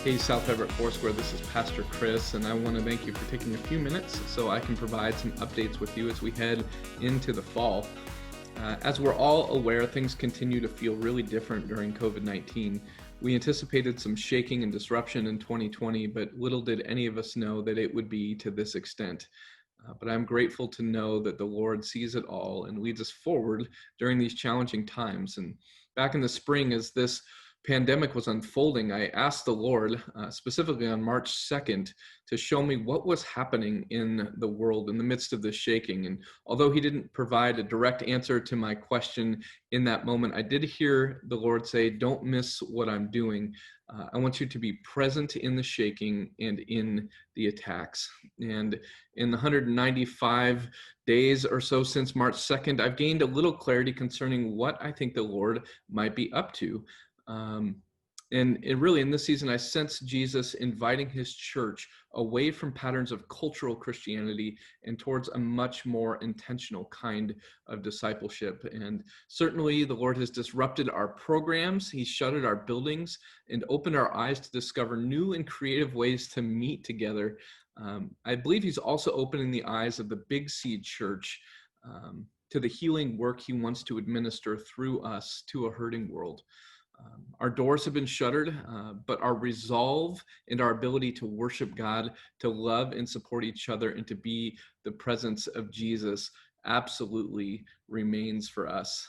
Hey, South Everett Foursquare, this is Pastor Chris, and I want to thank you for taking a few minutes so I can provide some updates with you as we head into the fall. As we're all aware, things continue to feel really different during COVID-19. We anticipated some shaking and disruption in 2020, but little did any of us know that it would be to this extent. But I'm grateful to know that the Lord sees it all and leads us forward during these challenging times. And back in the spring, as this pandemic was unfolding, I asked the Lord, specifically on March 2nd, to show me what was happening in the world in the midst of this shaking. And although he didn't provide a direct answer to my question in that moment, I did hear the Lord say, "Don't miss what I'm doing. I want you to be present in the shaking and in the attacks." And in the 195 days or so since March 2nd, I've gained a little clarity concerning what I think the Lord might be up to. And it really, in this season, I sense Jesus inviting his church away from patterns of cultural Christianity and towards a much more intentional kind of discipleship. And certainly the Lord has disrupted our programs. He's shuttered our buildings and opened our eyes to discover new and creative ways to meet together. I believe he's also opening the eyes of the Big Seed Church to the healing work he wants to administer through us to a hurting world. Our doors have been shuttered, but our resolve and our ability to worship God, to love and support each other, and to be the presence of Jesus absolutely remains for us.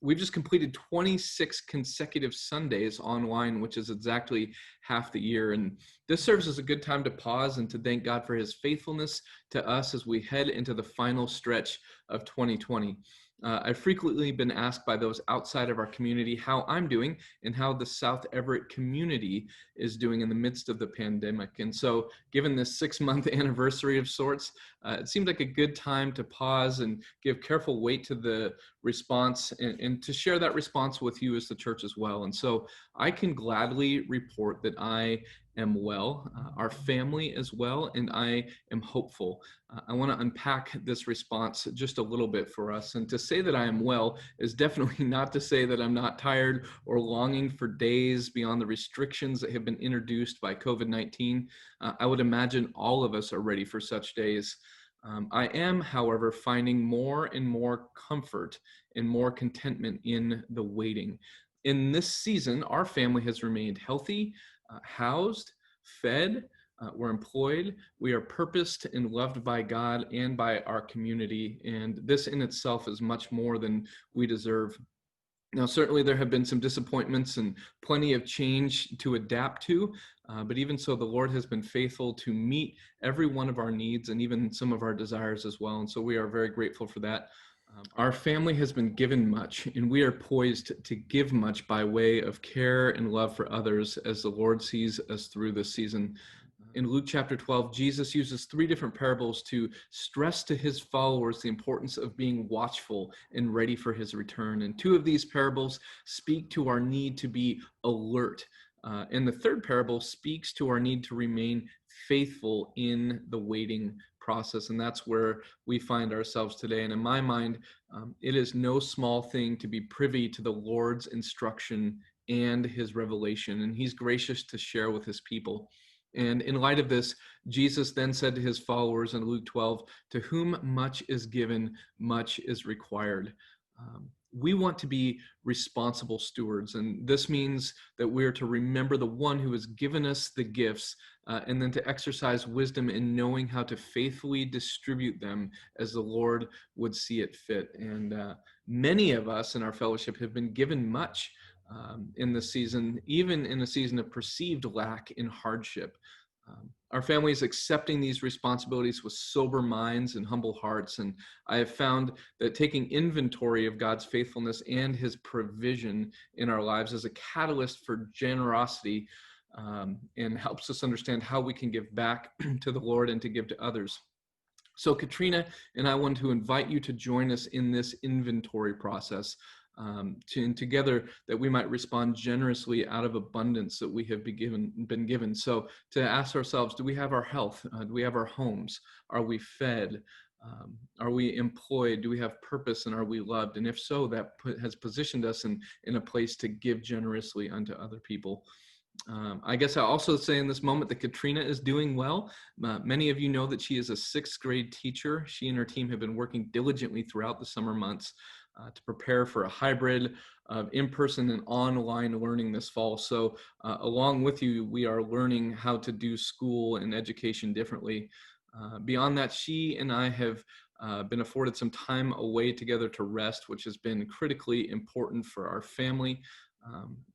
We've just completed 26 consecutive Sundays online, which is exactly half the year. And this serves as a good time to pause and to thank God for his faithfulness to us as we head into the final stretch of 2020. I've frequently been asked by those outside of our community how I'm doing and how the South Everett community is doing in the midst of the pandemic. And so given this 6-month anniversary of sorts, it seemed like a good time to pause and give careful weight to the response and to share that response with you as the church as well. And so I can gladly report that I am well, our family as well, and I am hopeful. I want to unpack this response just a little bit for us. And to say that I am well is definitely not to say that I'm not tired or longing for days beyond the restrictions that have been introduced by COVID-19. I would imagine all of us are ready for such days. I am, however, finding more and more comfort and more contentment in the waiting. In this season, our family has remained healthy, housed, fed, we're employed, we are purposed and loved by God and by our community, and this in itself is much more than we deserve. Now, certainly there have been some disappointments and plenty of change to adapt to, but even so, the Lord has been faithful to meet every one of our needs and even some of our desires as well, and so we are very grateful for that. Our family has been given much, and we are poised to give much by way of care and love for others as the Lord sees us through this season. In Luke chapter 12, Jesus uses 3 different parables to stress to his followers the importance of being watchful and ready for his return. And 2 of these parables speak to our need to be alert. And the 3rd parable speaks to our need to remain faithful in the waiting process. And that's where we find ourselves today. And in my mind, it is no small thing to be privy to the Lord's instruction and his revelation. And he's gracious to share with his people. And in light of this, Jesus then said to his followers in Luke 12, "To whom much is given, much is required." We want to be responsible stewards, and this means that we are to remember the one who has given us the gifts, and then to exercise wisdom in knowing how to faithfully distribute them as the Lord would see it fit. And many of us in our fellowship have been given much in this season, even in a season of perceived lack and hardship. Our family is accepting these responsibilities with sober minds and humble hearts. And I have found that taking inventory of God's faithfulness and his provision in our lives is a catalyst for generosity, and helps us understand how we can give back to the Lord and to give to others. So Katrina and I want to invite you to join us in this inventory process. Together that we might respond generously out of abundance that we have been given. So to ask ourselves, do we have our health? Do we have our homes? Are we fed? Are we employed? Do we have purpose, and are we loved? And if so, that has positioned us in a place to give generously unto other people. I guess I'll also say in this moment that Katrina is doing well. Many of you know that she is a sixth grade teacher. She and her team have been working diligently throughout the summer months to prepare for a hybrid of in-person and online learning this fall. So along with you, we are learning how to do school and education differently. Beyond that, she and I have been afforded some time away together to rest, which has been critically important for our family.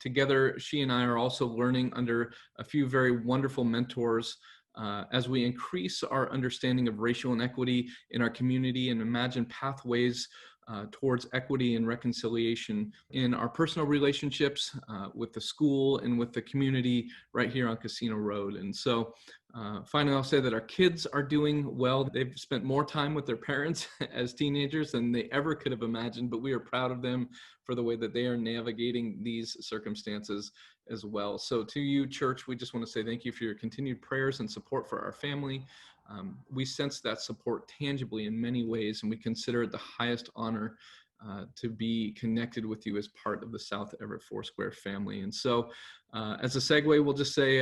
Together, she and I are also learning under a few very wonderful mentors as we increase our understanding of racial inequity in our community and imagine pathways towards equity and reconciliation in our personal relationships with the school and with the community right here on Casino Road. And so finally, I'll say that our kids are doing well. They've spent more time with their parents as teenagers than they ever could have imagined, but we are proud of them for the way that they are navigating these circumstances as well. So to you, church, we just want to say thank you for your continued prayers and support for our family. We sense that support tangibly in many ways, and we consider it the highest honor to be connected with you as part of the South Everett Foursquare family. And so as a segue, we'll just say,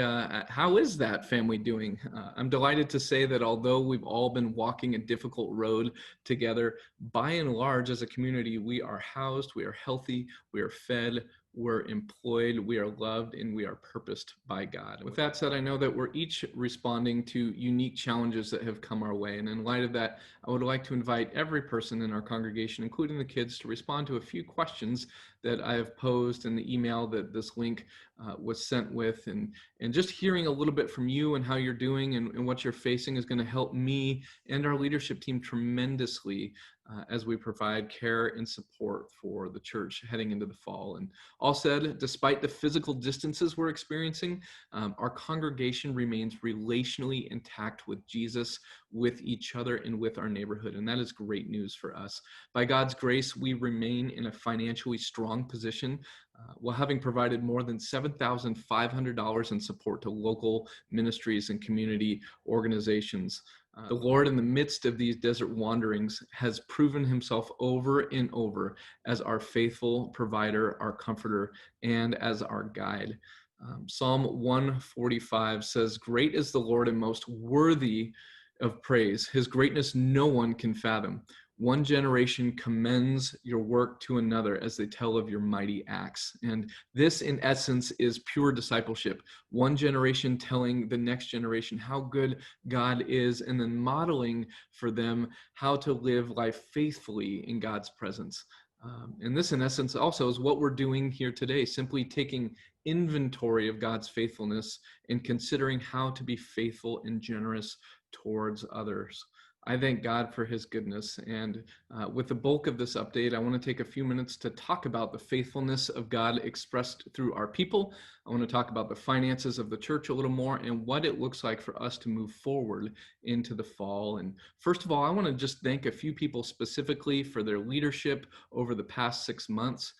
how is that family doing? I'm delighted to say that although we've all been walking a difficult road together, by and large, as a community, we are housed, we are healthy, we are fed, we're employed, we are loved, and we are purposed by God. With that said, I know that we're each responding to unique challenges that have come our way. And in light of that, I would like to invite every person in our congregation, including the kids, to respond to a few questions that I have posed in the email that this link was sent with. And just hearing a little bit from you and how you're doing and what you're facing is going to help me and our leadership team tremendously as we provide care and support for the church heading into the fall. And all said, despite the physical distances we're experiencing, our congregation remains relationally intact with Jesus, with each other, and with our neighborhood. And that is great news for us. By God's grace, we remain in a financially strong position while having provided more than $7,500 in support to local ministries and community organizations. The Lord, in the midst of these desert wanderings, has proven himself over and over as our faithful provider, our comforter, and as our guide. Psalm 145 says, "Great is the Lord and most worthy of praise. His greatness no one can fathom. One generation commends your work to another as they tell of your mighty acts." And this, in essence, is pure discipleship. One generation telling the next generation how good God is, and then modeling for them how to live life faithfully in God's presence. And this, in essence, also is what we're doing here today, simply taking inventory of God's faithfulness and considering how to be faithful and generous towards others. I thank God for his goodness. And with the bulk of this update, I want to take a few minutes to talk about the faithfulness of God expressed through our people. I want to talk about the finances of the church a little more and what it looks like for us to move forward into the fall. And first of all, I want to just thank a few people specifically for their leadership over the past 6 months.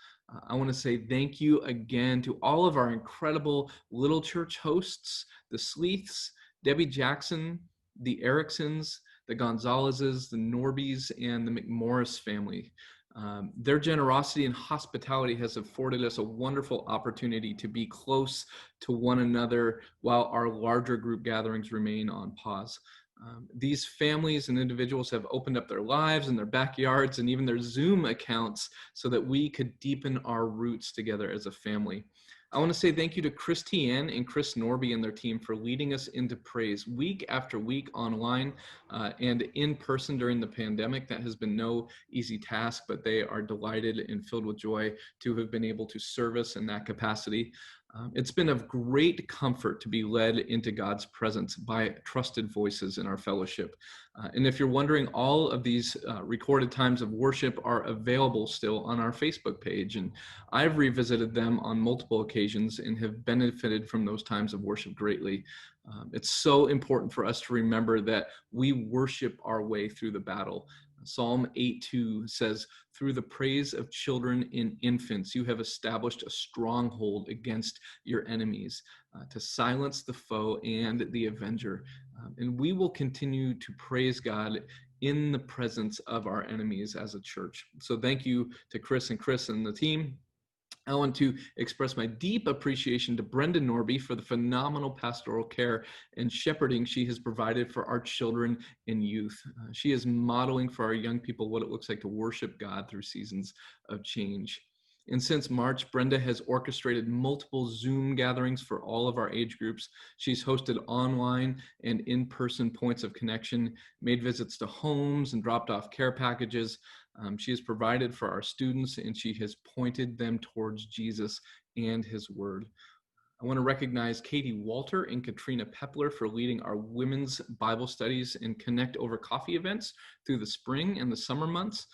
I want to say thank you again to all of our incredible little church hosts, the Sleeths, Debbie Jackson, the Ericksons, the Gonzalezes, the Norbys, and the McMorris family. Their generosity and hospitality has afforded us a wonderful opportunity to be close to one another while our larger group gatherings remain on pause. These families and individuals have opened up their lives and their backyards and even their Zoom accounts so that we could deepen our roots together as a family. I want to say thank you to Christiane and Chris Norby and their team for leading us into praise week after week online and in person during the pandemic. That has been no easy task, but they are delighted and filled with joy to have been able to service in that capacity. It's been of great comfort to be led into God's presence by trusted voices in our fellowship. And if you're wondering, all of these recorded times of worship are available still on our Facebook page. And I've revisited them on multiple occasions and have benefited from those times of worship greatly. It's so important for us to remember that we worship our way through the battle. Psalm 8:2 says, "Through the praise of children and infants, you have established a stronghold against your enemies to silence the foe and the avenger." And we will continue to praise God in the presence of our enemies as a church. So thank you to Chris and the team. I want to express my deep appreciation to Brenda Norby for the phenomenal pastoral care and shepherding she has provided for our children and youth. She is modeling for our young people what it looks like to worship God through seasons of change. And since March, Brenda has orchestrated multiple Zoom gatherings for all of our age groups. She's hosted online and in-person points of connection, made visits to homes, and dropped off care packages. She has provided for our students, and she has pointed them towards Jesus and his word. I want to recognize Katie Walter and Katrina Peppler for leading our women's Bible studies and Connect Over Coffee events through the spring and the summer months.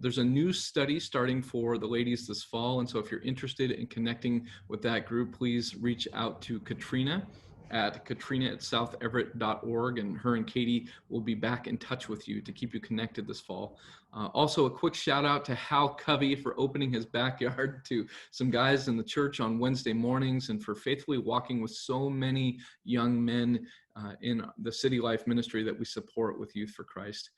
There's a new study starting for the ladies this fall, and so if you're interested in connecting with that group, please reach out to Katrina at southeverett.org, and her and Katie will be back in touch with you to keep you connected this fall. Also, a quick shout out to Hal Covey for opening his backyard to some guys in the church on Wednesday mornings, and for faithfully walking with so many young men in the City Life ministry that we support with Youth for Christ.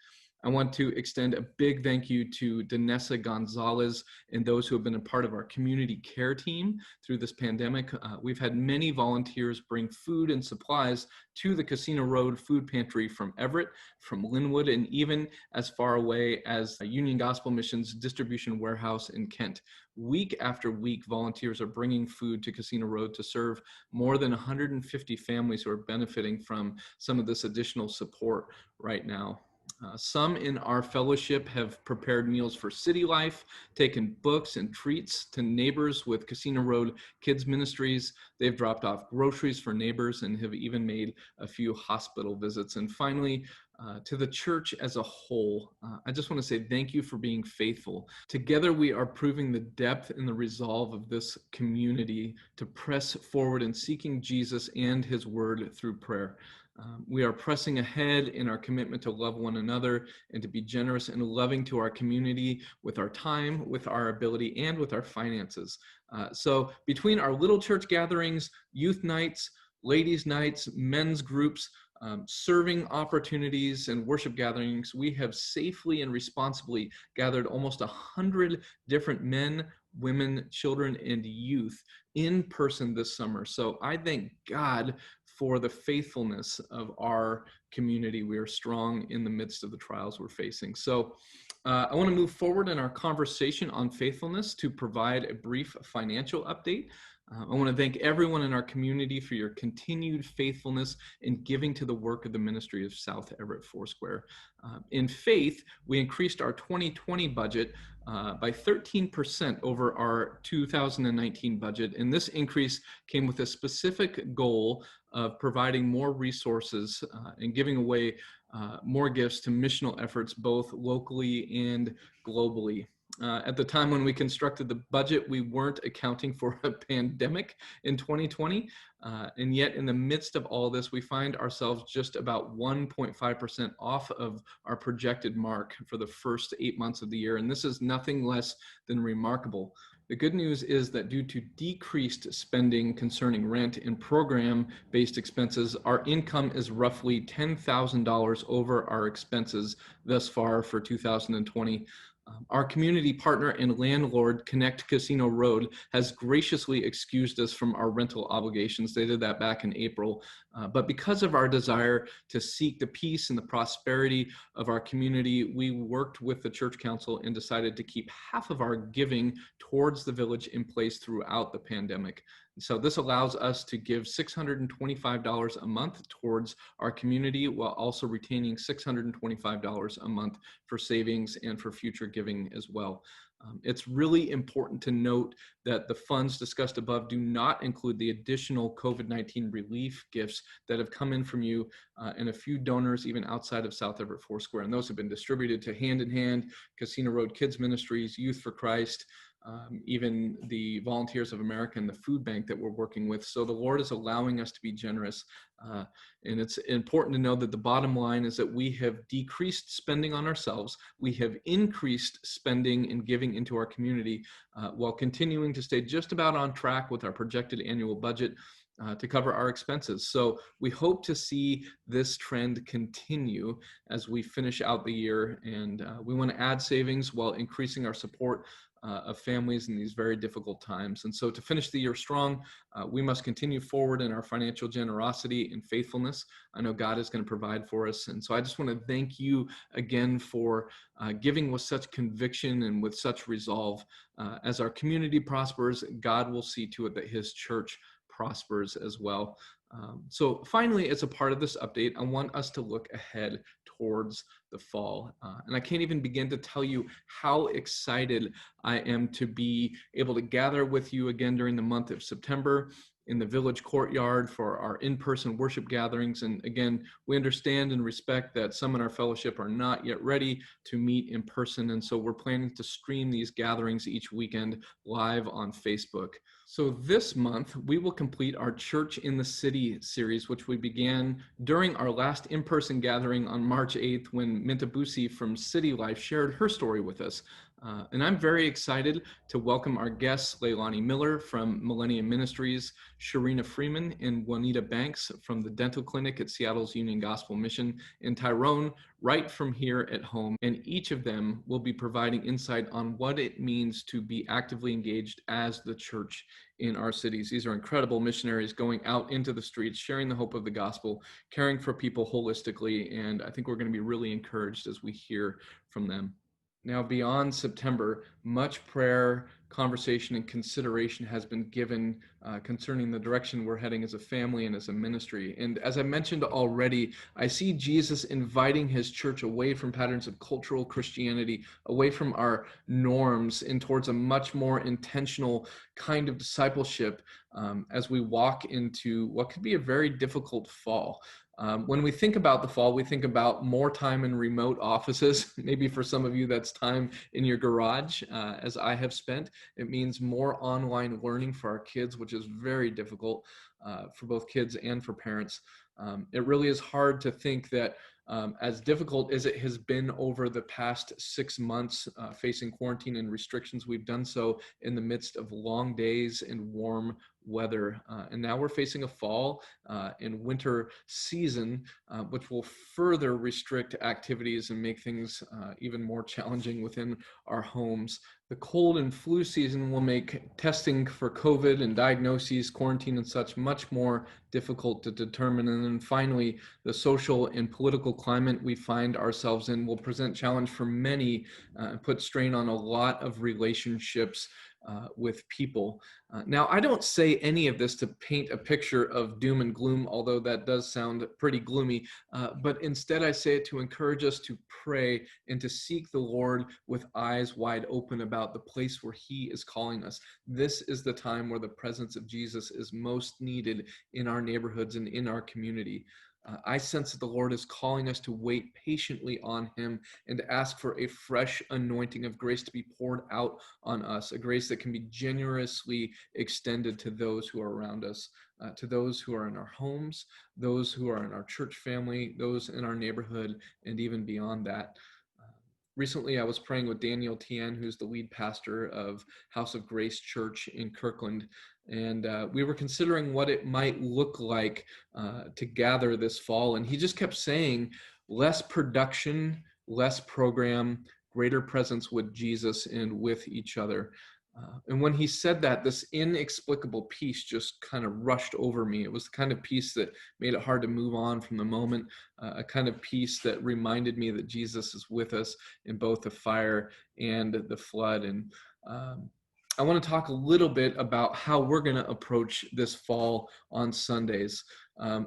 I want to extend a big thank you to Danessa Gonzalez and those who have been a part of our community care team through this pandemic. We've had many volunteers bring food and supplies to the Casino Road Food Pantry from Everett, from Linwood, and even as far away as Union Gospel Mission's distribution warehouse in Kent. Week after week, volunteers are bringing food to Casino Road to serve more than 150 families who are benefiting from some of this additional support right now. Some in our fellowship have prepared meals for City Life, taken books and treats to neighbors with Casino Road Kids Ministries. They've dropped off groceries for neighbors and have even made a few hospital visits. And finally, to the church as a whole, I just want to say thank you for being faithful. Together, we are proving the depth and the resolve of this community to press forward in seeking Jesus and his word through prayer. We are pressing ahead in our commitment to love one another and to be generous and loving to our community with our time, with our ability, and with our finances. So between our little church gatherings, youth nights, ladies' nights, men's groups, serving opportunities, and worship gatherings, we have safely and responsibly gathered almost 100 different men, women, children, and youth in person this summer. So I thank God for the faithfulness of our community. We are strong in the midst of the trials we're facing. So I want to move forward in our conversation on faithfulness to provide a brief financial update. I want to thank everyone in our community for your continued faithfulness in giving to the work of the ministry of South Everett Foursquare. In faith, we increased our 2020 budget by 13% over our 2019 budget, and this increase came with a specific goal of providing more resources and giving away more gifts to missional efforts both locally and globally. At the time when we constructed the budget, we weren't accounting for a pandemic in 2020. And yet in the midst of all this, we find ourselves just about 1.5% off of our projected mark for the first 8 months of the year. And this is nothing less than remarkable. The good news is that due to decreased spending concerning rent and program-based expenses, our income is roughly $10,000 over our expenses thus far for 2020. Our community partner and landlord, Connect Casino Road, has graciously excused us from our rental obligations. They did that back in April. But because of our desire to seek the peace and the prosperity of our community, we worked with the church council and decided to keep half of our giving towards the village in place throughout the pandemic. So this allows us to give $625 a month towards our community while also retaining $625 a month for savings and for future giving as well. It's really important to note that the funds discussed above do not include the additional COVID-19 relief gifts that have come in from you and a few donors even outside of South Everett Foursquare. And those have been distributed to Hand in Hand, Casino Road Kids Ministries, Youth for Christ, even the Volunteers of America and the food bank that we're working with. So the Lord is allowing us to be generous. And it's important to know that the bottom line is that we have decreased spending on ourselves. We have increased spending and giving into our community while continuing to stay just about on track with our projected annual budget to cover our expenses. So we hope to see this trend continue as we finish out the year. And we want to add savings while increasing our support of families in these very difficult times. And so to finish the year strong, we must continue forward in our financial generosity and faithfulness. I know God is going to provide for us. And so I just want to thank you again for giving with such conviction and with such resolve. As our community prospers, God will see to it that his church prospers as well. So finally, as a part of this update, I want us to look ahead towards the fall. And I can't even begin to tell you how excited I am to be able to gather with you again during the month of September in the village courtyard for our in-person worship gatherings. And again, we understand and respect that some in our fellowship are not yet ready to meet in person. And so we're planning to stream these gatherings each weekend live on Facebook. So this month, we will complete our Church in the City series, which we began during our last in-person gathering on March 8th when Mintabusi from City Life shared her story with us. And I'm very excited to welcome our guests, Leilani Miller from Millennium Ministries, Sharina Freeman and Juanita Banks from the Dental Clinic at Seattle's Union Gospel Mission, and Tyrone right from here at home. And each of them will be providing insight on what it means to be actively engaged as the church in our cities. These are incredible missionaries going out into the streets, sharing the hope of the gospel, caring for people holistically, and I think we're going to be really encouraged as we hear from them. Now, beyond September, much prayer, conversation, and consideration has been given concerning the direction we're heading as a family and as a ministry. And as I mentioned already, I see Jesus inviting his church away from patterns of cultural Christianity, away from our norms, and towards a much more intentional kind of discipleship as we walk into what could be a very difficult fall. When we think about the fall, we think about more time in remote offices. Maybe for some of you, that's time in your garage, as I have spent. It means more online learning for our kids, which is very difficult for both kids and for parents. It really is hard to think that as difficult as it has been over the past 6 months facing quarantine and restrictions, we've done so in the midst of long days and warm weather. And now we're facing a fall and winter season, which will further restrict activities and make things even more challenging within our homes. The cold and flu season will make testing for COVID and diagnoses, quarantine and such much more difficult to determine. And then finally, the social and political climate we find ourselves in will present challenge for many and put strain on a lot of relationships with people. Now, I don't say any of this to paint a picture of doom and gloom, although that does sound pretty gloomy, but instead I say it to encourage us to pray and to seek the Lord with eyes wide open about the place where he is calling us. This is the time where the presence of Jesus is most needed in our neighborhoods and in our community. I sense that the Lord is calling us to wait patiently on him and to ask for a fresh anointing of grace to be poured out on us, a grace that can be generously extended to those who are around us, to those who are in our homes, those who are in our church family, those in our neighborhood, and even beyond that. Recently, I was praying with Daniel Tien, who's the lead pastor of House of Grace Church in Kirkland, and we were considering what it might look like to gather this fall. And he just kept saying, less production, less program, greater presence with Jesus and with each other. And when he said that, this inexplicable peace just kind of rushed over me. It was the kind of peace that made it hard to move on from the moment, a kind of peace that reminded me that Jesus is with us in both the fire and the flood. And I want to talk a little bit about how we're going to approach this fall on Sundays.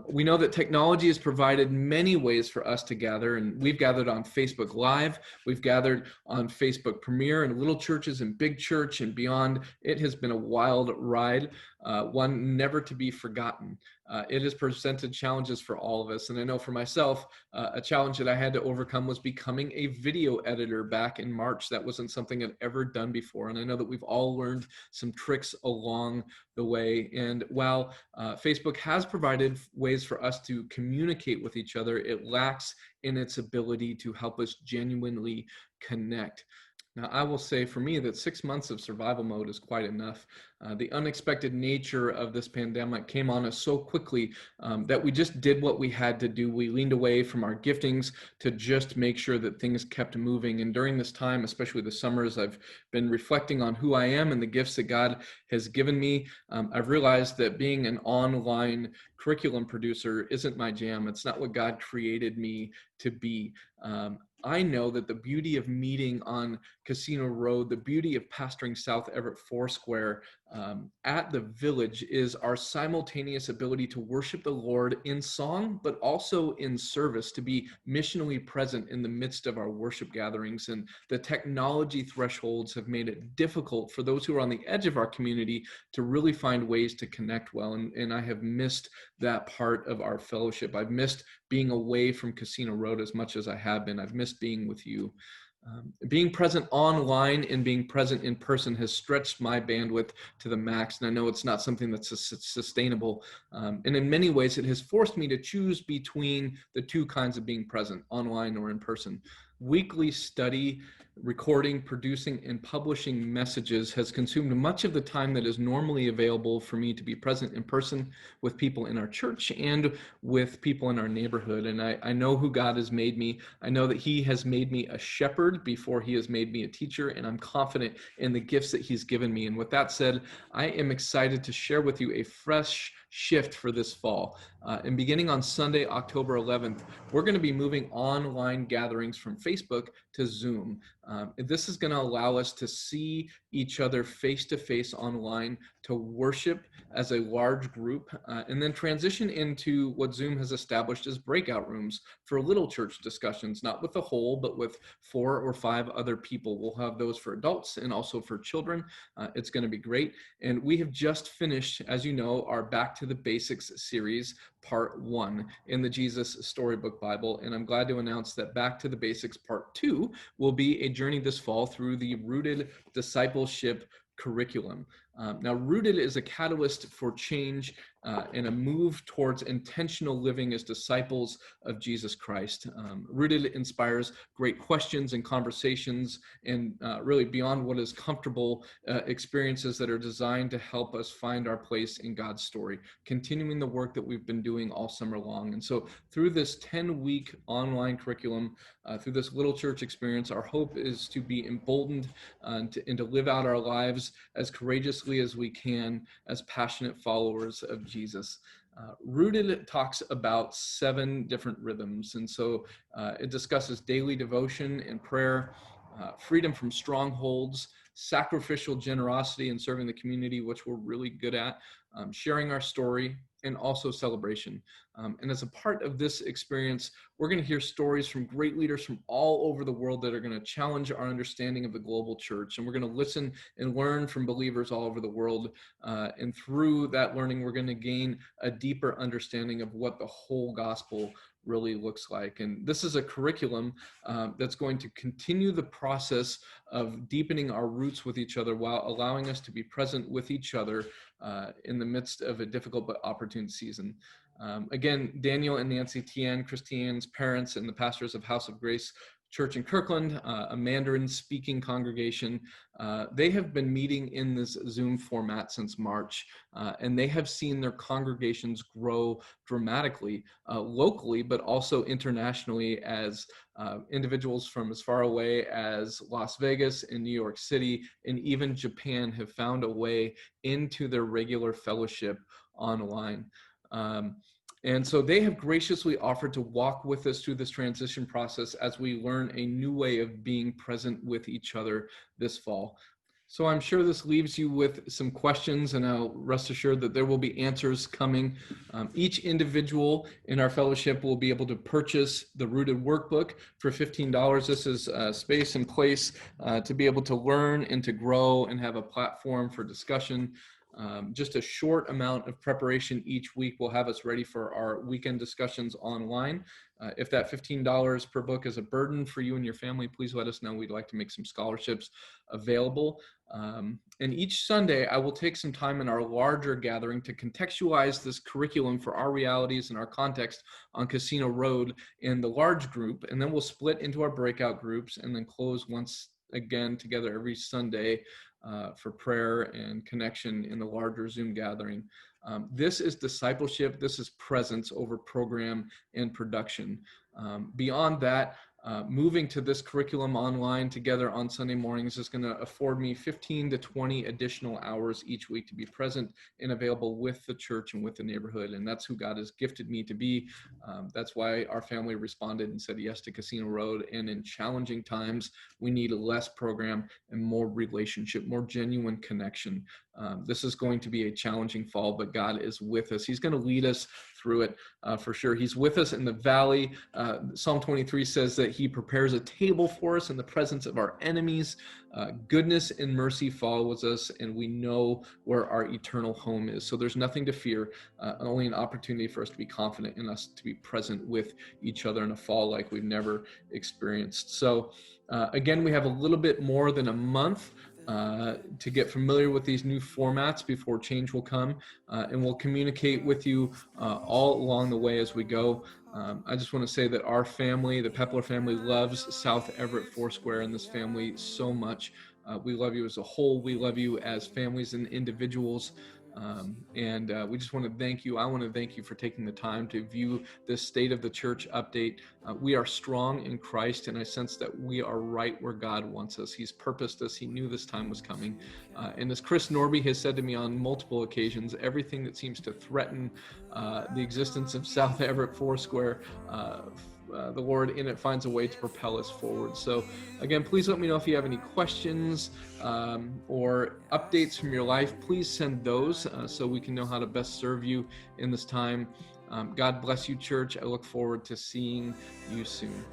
We know that technology has provided many ways for us to gather, and we've gathered on Facebook Live, we've gathered on Facebook Premiere in little churches and big church and beyond. It has been a wild ride, one never to be forgotten. It has presented challenges for all of us, and I know for myself, a challenge that I had to overcome was becoming a video editor back in March. That wasn't something I'd ever done before, and I know that we've all learned some tricks along the way. And while Facebook has provided ways for us to communicate with each other, it lacks in its ability to help us genuinely connect. Now, I will say for me that 6 months of survival mode is quite enough. The unexpected nature of this pandemic came on us so quickly that we just did what we had to do. We leaned away from our giftings to just make sure that things kept moving. And during this time, especially the summers, I've been reflecting on who I am and the gifts that God has given me. I've realized that being an online curriculum producer isn't my jam. It's not what God created me to be. I know that the beauty of meeting on Casino Road, the beauty of pastoring South Everett Foursquare at the Village is our simultaneous ability to worship the Lord in song, but also in service, to be missionally present in the midst of our worship gatherings. And the technology thresholds have made it difficult for those who are on the edge of our community to really find ways to connect well. And I have missed that part of our fellowship. I've missed being away from Casino Road as much as I have been. I've missed being with you. Being present online and being present in person has stretched my bandwidth to the max. And I know it's not something that's sustainable. And in many ways, it has forced me to choose between the two kinds of being present, online or in person. Weekly study, recording, producing, and publishing messages has consumed much of the time that is normally available for me to be present in person with people in our church and with people in our neighborhood. And I know who God has made me. I know that He has made me a shepherd before He has made me a teacher, and I'm confident in the gifts that He's given me. And with that said, I am excited to share with you a fresh shift for this fall. And beginning on Sunday, October 11th, we're going to be moving online gatherings from Facebook to Zoom. This is going to allow us to see each other face to face online, to worship as a large group, and then transition into what Zoom has established as breakout rooms for little church discussions, not with the whole, but with 4 or 5 other people. We'll have those for adults and also for children. It's going to be great. And we have just finished, as you know, our Back to the Basics series, part 1 in the Jesus Storybook Bible. And I'm glad to announce that Back to the Basics part 2 will be a journey this fall through the Rooted Discipleship curriculum. Now, Rooted is a catalyst for change and a move towards intentional living as disciples of Jesus Christ. Rooted inspires great questions and conversations, and really beyond what is comfortable, experiences that are designed to help us find our place in God's story, continuing the work that we've been doing all summer long. And so through this 10-week online curriculum, through this little church experience, our hope is to be emboldened and to live out our lives as courageously as we can as passionate followers of Jesus. Rooted talks about 7 different rhythms. And so it discusses daily devotion and prayer, freedom from strongholds, sacrificial generosity and serving the community, which we're really good at, sharing our story, and also celebration. And as a part of this experience, we're going to hear stories from great leaders from all over the world that are going to challenge our understanding of the global church. And we're going to listen and learn from believers all over the world. And through that learning, we're going to gain a deeper understanding of what the whole gospel really looks like. And this is a curriculum that's going to continue the process of deepening our roots with each other while allowing us to be present with each other in the midst of a difficult but opportune season. Again, Daniel and Nancy Tien, Christiane's parents, and the pastors of House of Grace Church in Kirkland, a Mandarin speaking congregation, they have been meeting in this Zoom format since March, and they have seen their congregations grow dramatically locally, but also internationally as individuals from as far away as Las Vegas and New York City and even Japan have found a way into their regular fellowship online. And so they have graciously offered to walk with us through this transition process as we learn a new way of being present with each other this fall. So I'm sure this leaves you with some questions, and I'll rest assured that there will be answers coming. Each individual in our fellowship will be able to purchase the Rooted workbook for $15. This is space and place to be able to learn and to grow and have a platform for discussion. Just a short amount of preparation each week will have us ready for our weekend discussions online. If that $15 per book is a burden for you and your family, please let us know. We'd like to make some scholarships available. And each Sunday, I will take some time in our larger gathering to contextualize this curriculum for our realities and our context on Casino Road in the large group. And then we'll split into our breakout groups and then close once again together every Sunday for prayer and connection in the larger Zoom gathering. This is discipleship. This is presence over program and production. Beyond that, moving to this curriculum online together on Sunday mornings is going to afford me 15 to 20 additional hours each week to be present and available with the church and with the neighborhood. And that's who God has gifted me to be. That's why our family responded and said yes to Casino Road. And in challenging times, we need less program and more relationship, more genuine connection. This is going to be a challenging fall, but God is with us. He's going to lead us through it for sure. He's with us in the valley. Psalm 23 says that he prepares a table for us in the presence of our enemies. Goodness and mercy follows us, and we know where our eternal home is. So there's nothing to fear, only an opportunity for us to be confident in us to be present with each other in a fall like we've never experienced. So again, we have a little bit more than a month to get familiar with these new formats before change will come, and we'll communicate with you all along the way as we go. I just want to say that our family, the Peppler family, loves South Everett Foursquare and this family so much. We love you as a whole. We love you as families and individuals. And we just want to thank you. I want to thank you for taking the time to view this State of the Church update. We are strong in Christ, and I sense that we are right where God wants us. He's purposed us. He knew this time was coming. And as Chris Norby has said to me on multiple occasions, everything that seems to threaten the existence of South Everett Foursquare, the Lord in it finds a way to propel us forward. So again, please let me know if you have any questions or updates from your life. Please send those so we can know how to best serve you in this time. God bless you, church. I look forward to seeing you soon.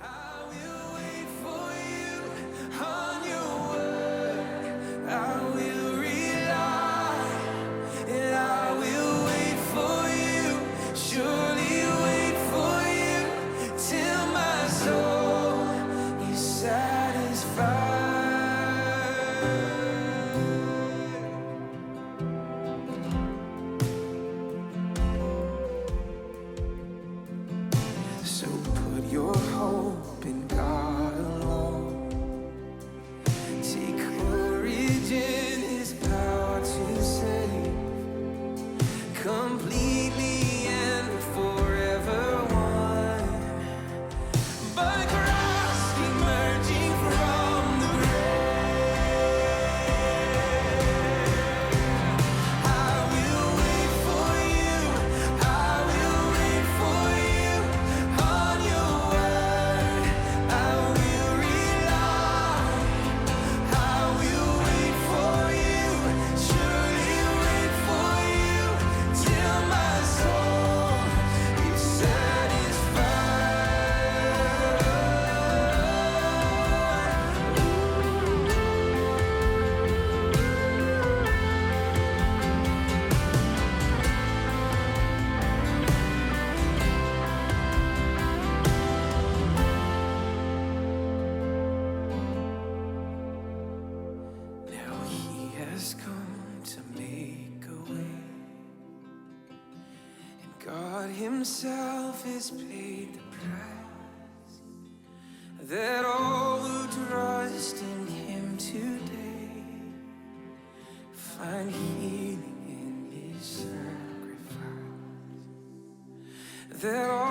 Himself has paid the price, that all who trust in him today find healing in his sacrifice, that all